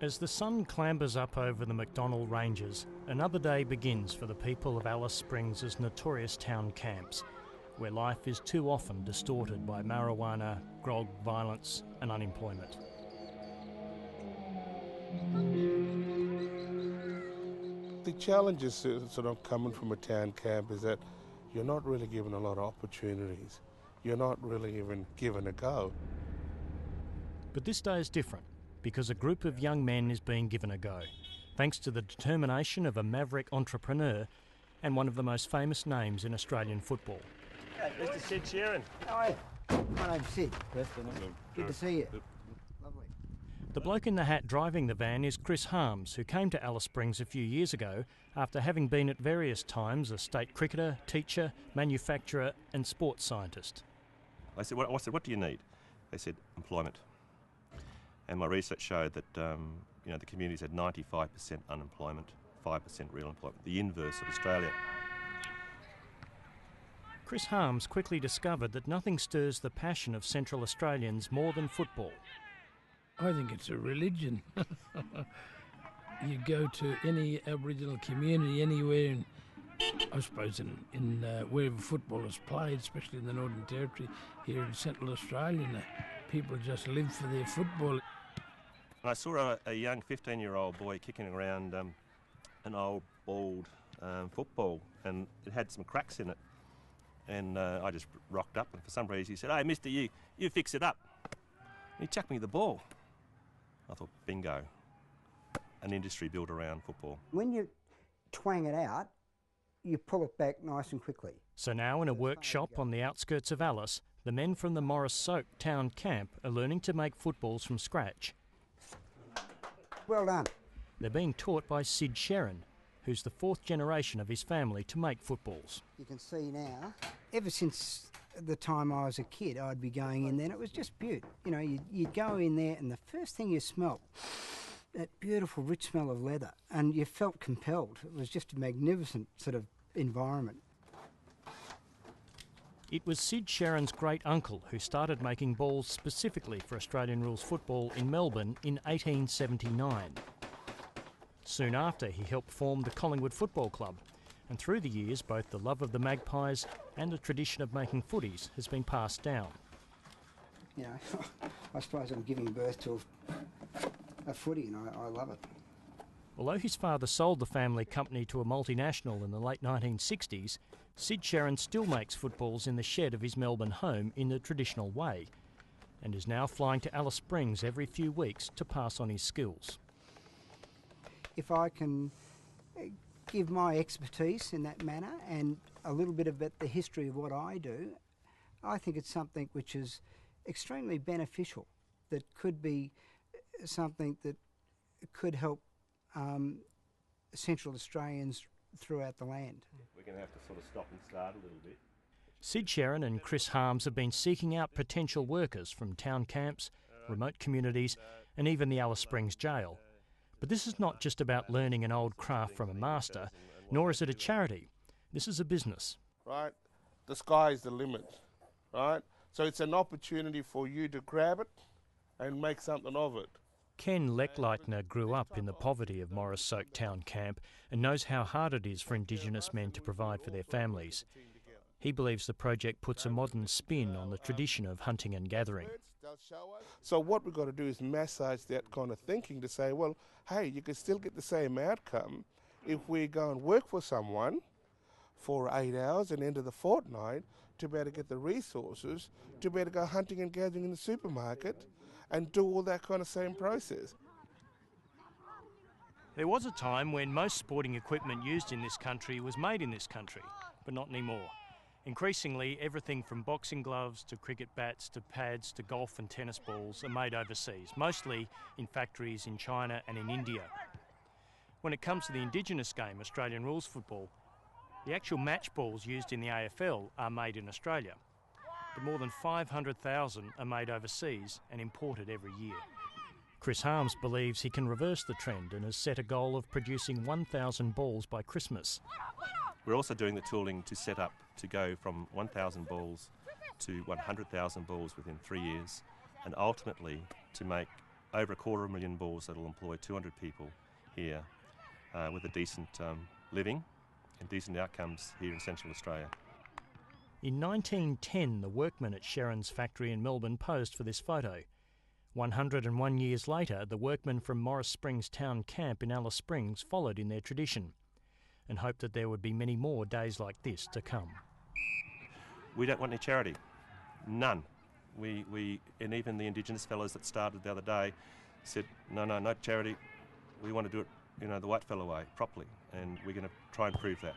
As the sun clambers up over the Macdonnell Ranges, another day begins for the people of Alice Springs' notorious town camps, where life is too often distorted by marijuana, grog, violence and unemployment. The challenges sort of coming from a town camp is that you're not really given a lot of opportunities. You're not really even given a go. But this day is different, because a group of young men is being given a go, thanks to the determination of a maverick entrepreneur and one of the most famous names in Australian football. Hey, Mr. Sid Sheeran. How are you? My name's Sid. Good to see you. Lovely. The bloke in the hat driving the van is Chris Harms, who came to Alice Springs a few years ago after having been at various times a state cricketer, teacher, manufacturer and sports scientist. I said, what do you need? They said, employment. And my research showed that the communities had 95% unemployment, 5% real employment, the inverse of Australia. Chris Harms quickly discovered that nothing stirs the passion of Central Australians more than football. I think it's a religion. You go to any Aboriginal community anywhere, I suppose in wherever football is played, especially in the Northern Territory, here in Central Australia, people just live for their football. And I saw a young 15-year-old boy kicking around an old, bald football, and it had some cracks in it. And I just rocked up, and for some reason he said, "Hey, mister, you fix it up." And he chucked me the ball. I thought, bingo, an industry built around football. When you twang it out, you pull it back nice and quickly. So now in a workshop on the outskirts of Alice, the men from the Morris Soak town camp are learning to make footballs from scratch. Well done. They're being taught by Sid Sheeran, who's the fourth generation of his family to make footballs. You can see now, ever since the time I was a kid, I'd be going in there and it was just beaut. You know, you'd go in there and the first thing you smelt, that beautiful rich smell of leather, and you felt compelled. It was just a magnificent sort of environment. It was Sid Sheeran's great uncle who started making balls specifically for Australian rules football in Melbourne in 1879. Soon after, he helped form the Collingwood Football Club, and through the years both the love of the Magpies and the tradition of making footies has been passed down. You know, I suppose I'm giving birth to a footy and I love it. Although his father sold the family company to a multinational in the late 1960s, Sid Sheeran still makes footballs in the shed of his Melbourne home in the traditional way, and is now flying to Alice Springs every few weeks to pass on his skills. If I can give my expertise in that manner and a little bit about the history of what I do, I think it's something which is extremely beneficial, that could be something that could help Central Australians throughout the land. We're going to have to sort of stop and start a little bit. Sid Sheeran and Chris Harms have been seeking out potential workers from town camps, remote communities and even the Alice Springs jail. But this is not just about learning an old craft from a master, nor is it a charity. This is a business. Right? The sky is the limit, right? So it's an opportunity for you to grab it and make something of it. Ken Leckleitner grew up in the poverty of Morris Soak Town Camp and knows how hard it is for Indigenous men to provide for their families. He believes the project puts a modern spin on the tradition of hunting and gathering. So what we've got to do is massage that kind of thinking to say, well, hey, you can still get the same outcome if we go and work for someone for 8 hours and end of the fortnight to be able to get the resources to be able to go hunting and gathering in the supermarket and do all that kind of same process. There was a time when most sporting equipment used in this country was made in this country, but not anymore. Increasingly, everything from boxing gloves to cricket bats to pads to golf and tennis balls are made overseas, mostly in factories in China and in India. When it comes to the Indigenous game, Australian rules football, the actual match balls used in the AFL are made in Australia, but more than 500,000 are made overseas and imported every year. Chris Harms believes he can reverse the trend and has set a goal of producing 1,000 balls by Christmas. We're also doing the tooling to set up to go from 1,000 balls to 100,000 balls within 3 years, and ultimately to make over 250,000 bulls that will employ 200 people here with a decent living and decent outcomes here in Central Australia. In 1910, the workmen at Sherrin's factory in Melbourne posed for this photo. 101 years later, the workmen from Morris Springs Town Camp in Alice Springs followed in their tradition and hoped that there would be many more days like this to come. We don't want any charity, none. And even the Indigenous fellows that started the other day said, no charity, we want to do it, the white fellow way, properly, and we're going to try and prove that.